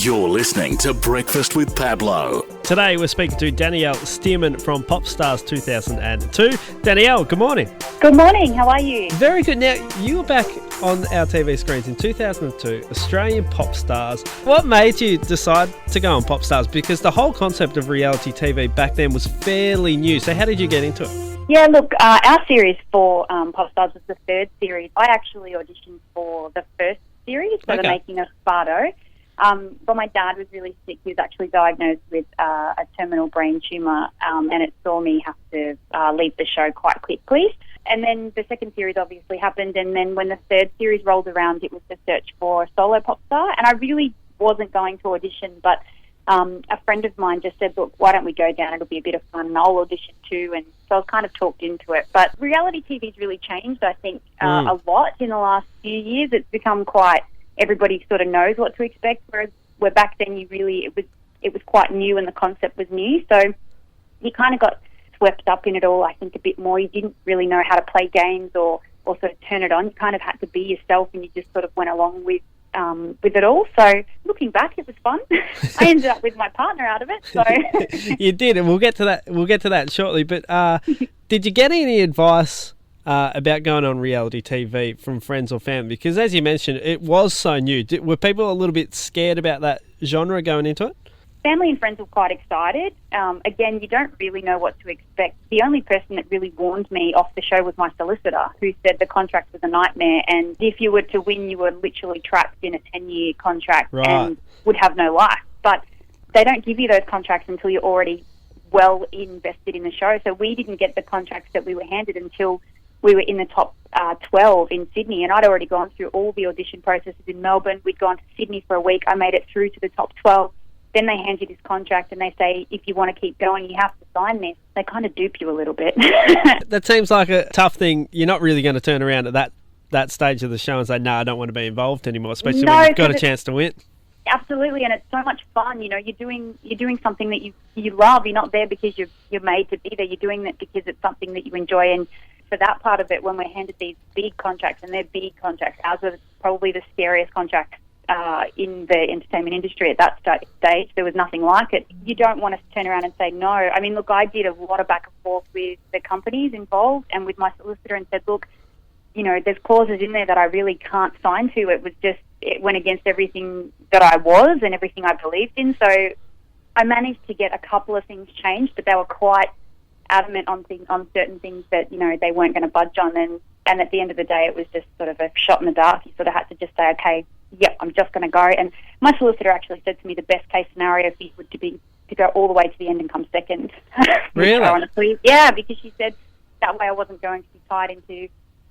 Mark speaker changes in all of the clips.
Speaker 1: You're listening to Breakfast with Pablo.
Speaker 2: Today we're speaking to Danielle Stearman from Popstars 2002. Danielle, good morning.
Speaker 3: Good morning, how are you?
Speaker 2: Very good. Now, you were back on our TV screens in 2002, Australian Popstars. What made you decide to go on Popstars? Because the whole concept of reality TV back then was fairly new. So how did you get into it?
Speaker 3: Yeah, look, our series for Popstars was the third series. I actually auditioned for the first series, so the making of Sparto. But my dad was really sick. He was actually diagnosed with a terminal brain tumour, and it saw me have to leave the show quite quickly. And then the second series obviously happened, and then when the third series rolled around, it was the search for a solo pop star. And I really wasn't going to audition, but a friend of mine just said, look, why don't we go down? It'll be a bit of fun, and I'll audition too. And so I was kind of talked into it. But reality TV's really changed, I think, a lot in the last few years. It's become quite... Everybody sort of knows what to expect, whereas where back then it was quite new and the concept was new. So you kind of got swept up in it all, I think, a bit more. You didn't really know how to play games or sort of turn it on. You kind of had to be yourself, and you just sort of went along with it all. So looking back, it was fun. I ended up with my partner out of it. So
Speaker 2: You did, and we'll get to that shortly. But did you get any advice about going on reality TV from friends or family? Because as you mentioned, it was so new. Were people a little bit scared about that genre going into it?
Speaker 3: Family and friends were quite excited. Again, you don't really know what to expect. The only person that really warned me off the show was my solicitor, who said the contract was a nightmare, and if you were to win, you were literally trapped in a 10-year contract and would have no life. But they don't give you those contracts until you're already well invested in the show. So we didn't get the contracts that we were handed until we were in the top 12 in Sydney, and I'd already gone through all the audition processes in Melbourne. We'd gone to Sydney for a week. I made it through to the top 12. Then they hand you this contract and they say, if you want to keep going, you have to sign this. They kind of dupe you a little bit.
Speaker 2: That seems like a tough thing. You're not really going to turn around at that stage of the show and say, no, I don't want to be involved anymore, especially when you've got a chance to win.
Speaker 3: Absolutely, and it's so much fun. You know, you're doing something that you love. You're not there because you're made to be there. You're doing it because it's something that you enjoy. And for that part of it, when we're handed these big contracts, and they're big contracts, ours were probably the scariest contracts in the entertainment industry at that stage. There was nothing like it. You don't want to turn around and say no. I mean, look, I did a lot of back and forth with the companies involved and with my solicitor and said, look, you know, there's clauses in there that I really can't sign to. It went against everything that I was and everything I believed in. So I managed to get a couple of things changed, but they were quite adamant on certain things that, you know, they weren't going to budge on. And at the end of the day, it was just sort of a shot in the dark. You sort of had to just say, okay, yep, I'm just going to go. And my solicitor actually said to me the best case scenario for you would be to go all the way to the end and come second.
Speaker 2: Really?
Speaker 3: Honestly, yeah, because she said that way I wasn't going to be tied into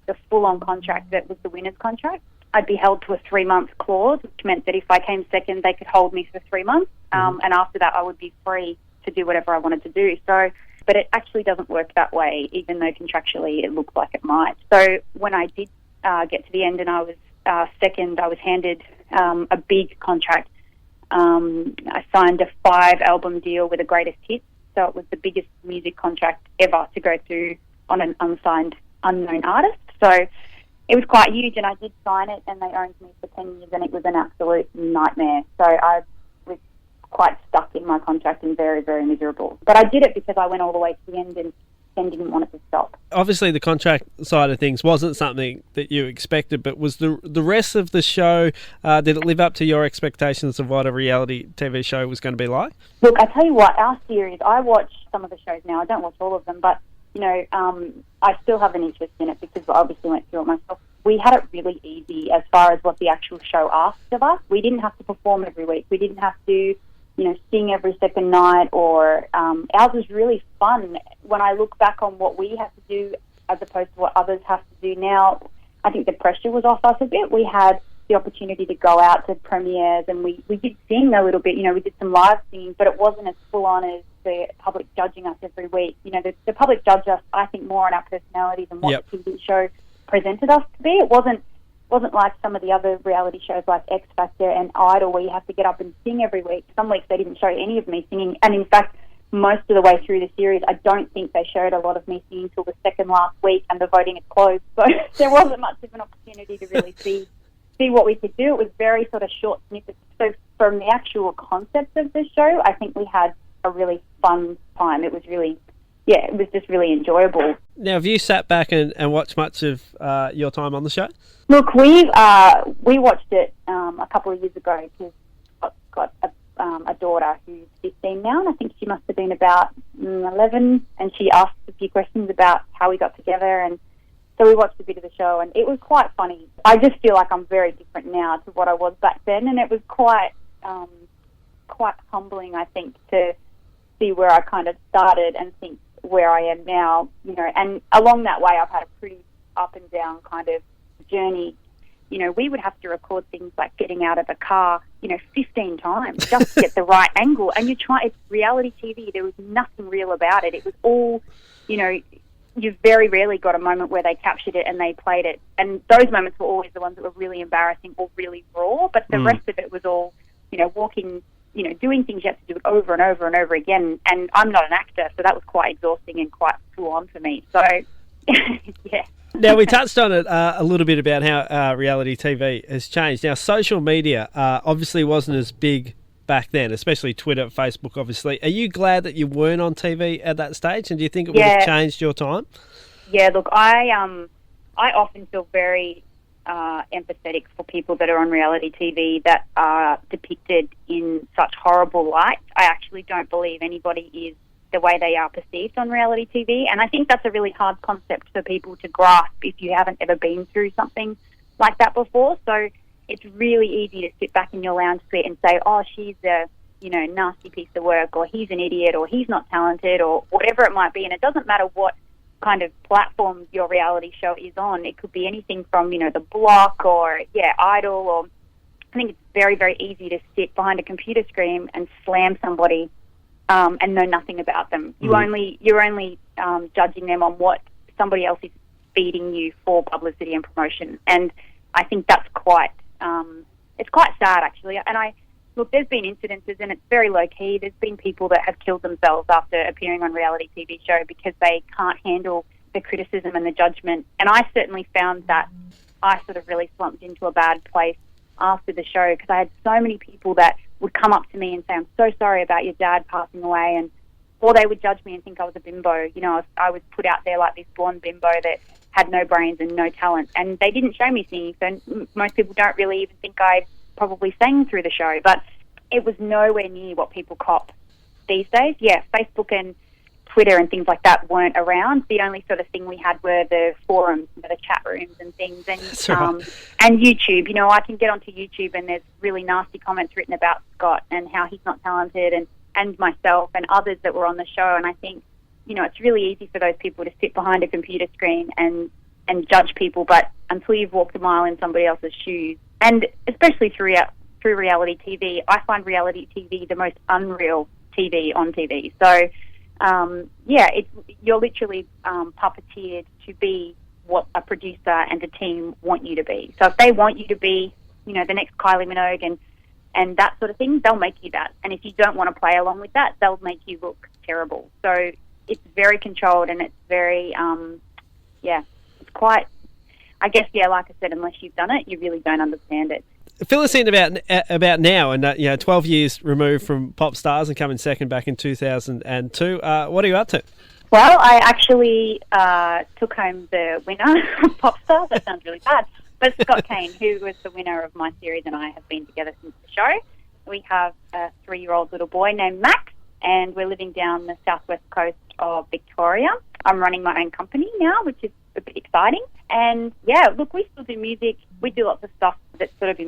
Speaker 3: the full-on contract that was the winner's contract. I'd be held to a 3-month clause, which meant that if I came second, they could hold me for 3 months. And after that, I would be free to do whatever I wanted to do. So, but it actually doesn't work that way, even though contractually it looks like it might. So when I did get to the end and I was second, I was handed a big contract. I signed a 5-album deal with a greatest hits. So it was the biggest music contract ever to go through on an unsigned, unknown artist. So it was quite huge, and I did sign it, and they owned me for 10 years, and it was an absolute nightmare. So I was quite stuck in my contract and very, very miserable. But I did it because I went all the way to the end and didn't want it to stop.
Speaker 2: Obviously, the contract side of things wasn't something that you expected, but was the rest of the show, did it live up to your expectations of what a reality TV show was going to be like?
Speaker 3: Look, I tell you what, our series, I watch some of the shows now. I don't watch all of them, but you know, I still have an interest in it because I obviously went through it myself. We had it really easy as far as what the actual show asked of us. We didn't have to perform every week. We didn't have to, you know, sing every second night ours was really fun. When I look back on what we have to do as opposed to what others have to do now, I think the pressure was off us a bit. We had the opportunity to go out to premieres and we did sing a little bit. You know, we did some live singing, but it wasn't as full on as the public judging us every week. You know, the public judged us, I think, more on our personalities and what the TV show presented us to be. It wasn't like some of the other reality shows like X Factor and Idol where you have to get up and sing every week. Some weeks they didn't show any of me singing, and in fact, most of the way through the series, I don't think they showed a lot of me singing until the second last week and the voting had closed. So there wasn't much of an opportunity to really see see what we could do. It was very sort of short snippets. So from the actual concept of the show, I think we had a really fun time. It was really, it was just really enjoyable.
Speaker 2: Now, have you sat back and watched much of your time on the show?
Speaker 3: Look, we watched it a couple of years ago because I've got a daughter who's 15 now, and I think she must have been about 11, and she asked a few questions about how we got together, and so we watched a bit of the show, and it was quite funny. I just feel like I'm very different now to what I was back then, and it was quite humbling, I think, to see where I kind of started and think where I am now, you know. And along that way, I've had a pretty up and down kind of journey. You know, we would have to record things like getting out of a car, 15 times just to get the right angle. And it's reality TV. There was nothing real about it. It was all, you very rarely got a moment where they captured it and they played it. And those moments were always the ones that were really embarrassing or really raw. But the rest of it was all, walking, doing things you have to do over and over and over again. And I'm not an actor, so that was quite exhausting and quite full on for me. So, yeah.
Speaker 2: Now, we touched on it a little bit about how reality TV has changed. Now, social media obviously wasn't as big back then, especially Twitter, Facebook, obviously. Are you glad that you weren't on TV at that stage, and do you think it would have changed your time? Yeah,
Speaker 3: look, I often feel very empathetic for people that are on reality TV that are depicted in such horrible light. I actually don't believe anybody is the way they are perceived on reality TV, and I think that's a really hard concept for people to grasp if you haven't ever been through something like that before. So it's really easy to sit back in your lounge seat and say, oh, she's a nasty piece of work, or he's an idiot, or he's not talented, or whatever it might be. And it doesn't matter what kind of platform your reality show is on. It could be anything from The Block or Idol, or I think it's very, very easy to sit behind a computer screen and slam somebody and know nothing about them. You're only judging them on what somebody else is feeding you for publicity and promotion. And I think that's quite it's quite sad, actually. And look, there's been incidences, and it's very low key. There's been people that have killed themselves after appearing on a reality TV show because they can't handle the criticism and the judgment. And I certainly found that I sort of really slumped into a bad place after the show, because I had so many people that would come up to me and say, I'm so sorry about your dad passing away, or they would judge me and think I was a bimbo. I was put out there like this blonde bimbo that had no brains and no talent, and they didn't show me singing, so most people don't really even think I probably sang through the show. But it was nowhere near what people cop these days. Yeah, Facebook and Twitter and things like that weren't around. The only sort of thing we had were the forums, the chat rooms and things, and and YouTube. I can get onto YouTube and there's really nasty comments written about Scott and how he's not talented, and myself and others that were on the show. And I think, it's really easy for those people to sit behind a computer screen and judge people, but until you've walked a mile in somebody else's shoes, and especially through reality TV, I find reality TV the most unreal TV on TV. So, you're literally puppeteered to be what a producer and a team want you to be. So if they want you to be, the next Kylie Minogue and that sort of thing, they'll make you that. And if you don't want to play along with that, they'll make you look terrible. So it's very controlled, and it's very, it's quite, I guess, like I said, unless you've done it, you really don't understand it.
Speaker 2: Fill us in about now, and 12 years removed from Popstars and coming second back in 2002. What are you up to?
Speaker 3: Well, I actually took home the winner of Popstars. That sounds really bad. But Scott Kane, who was the winner of my series, and I have been together since the show. We have a 3-year-old little boy named Max, and we're living down the southwest coast of Victoria. I'm running my own company now, which is a bit exciting. And look, we still do music. We do lots of stuff that's sort of,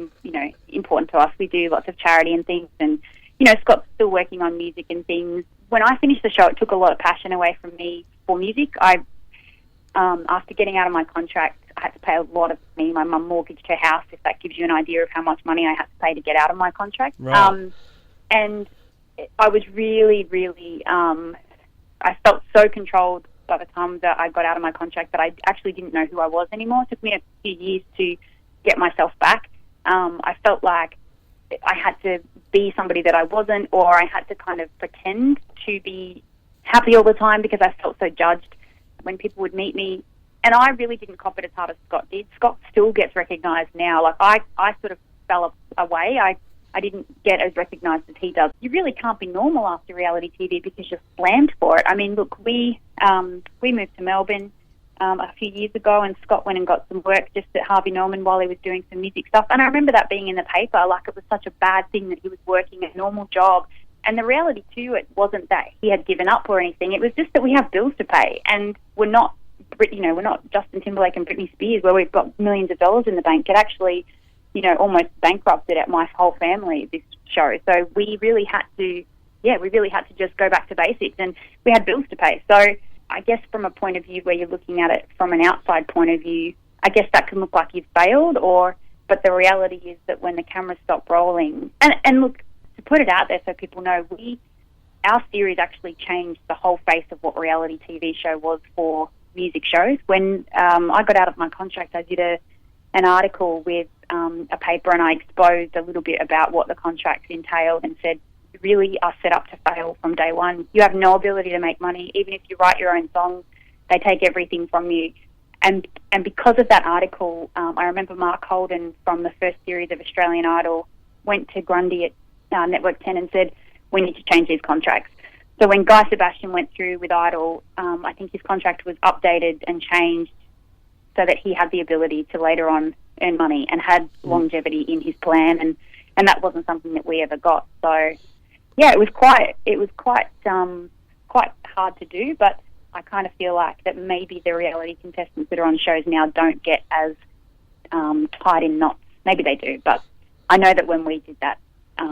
Speaker 3: important to us. We do lots of charity and things. And, Scott's still working on music and things. When I finished the show, it took a lot of passion away from me for music. After getting out of my contract, I had to pay a lot of money. My mum mortgaged her house, if that gives you an idea of how much money I had to pay to get out of my contract.
Speaker 2: Right.
Speaker 3: And I was really, really, I felt so controlled by the time that I got out of my contract that I actually didn't know who I was anymore. It took me a few years to get myself back. I felt like I had to be somebody that I wasn't, or I had to kind of pretend to be happy all the time because I felt so judged. When people would meet me, And I really didn't cop it as hard as Scott did. Scott still gets recognised now. Like, I sort of fell away. I didn't get as recognised as he does. You really can't be normal after reality TV because you're slammed for it. I mean, look, we moved to Melbourne a few years ago, and Scott went and got some work just at Harvey Norman while he was doing some music stuff. And I remember that being in the paper, like it was such a bad thing that he was working a normal job. And the reality to it wasn't that he had given up or anything. It was just that we have bills to pay, and we're not Justin Timberlake and Britney Spears where we've got millions of dollars in the bank. It actually, almost bankrupted at my whole family, this show. So we really had to just go back to basics, and we had bills to pay. So I guess from a point of view where you're looking at it from an outside point of view, I guess that can look like you've failed, but the reality is that when the cameras stop rolling, and look, to put it out there so people know, our series actually changed the whole face of what reality TV show was for music shows. When I got out of my contract, I did an article with a paper, and I exposed a little bit about what the contracts entailed and said, you really are set up to fail from day one. You have no ability to make money. Even if you write your own songs, they take everything from you. And because of that article, I remember Mark Holden from the first series of Australian Idol went to Grundy at Network 10 and said, we need to change these contracts. So when Guy Sebastian went through with Idol, I think his contract was updated and changed so that he had the ability to later on earn money and had longevity in his plan, and that wasn't something that we ever got. So yeah, it was quite hard to do, but I kind of feel like that maybe the reality contestants that are on shows now don't get as tied in knots. Maybe they do, but I know that when we did that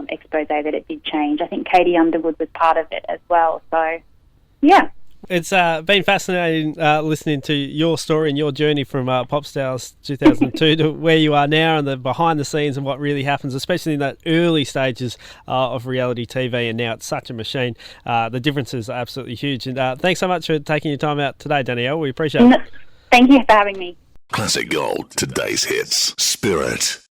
Speaker 3: expose, that it did change. I think Katie Underwood was part of it as well. So yeah.
Speaker 2: It's been fascinating listening to your story and your journey from Popstars 2002 to where you are now, and the behind the scenes and what really happens, especially in that early stages of reality TV, and now it's such a machine. The differences are absolutely huge. And thanks so much for taking your time out today, Danielle. We appreciate it.
Speaker 3: Thank you for having me.
Speaker 1: Classic Gold, today's hits. Spirit.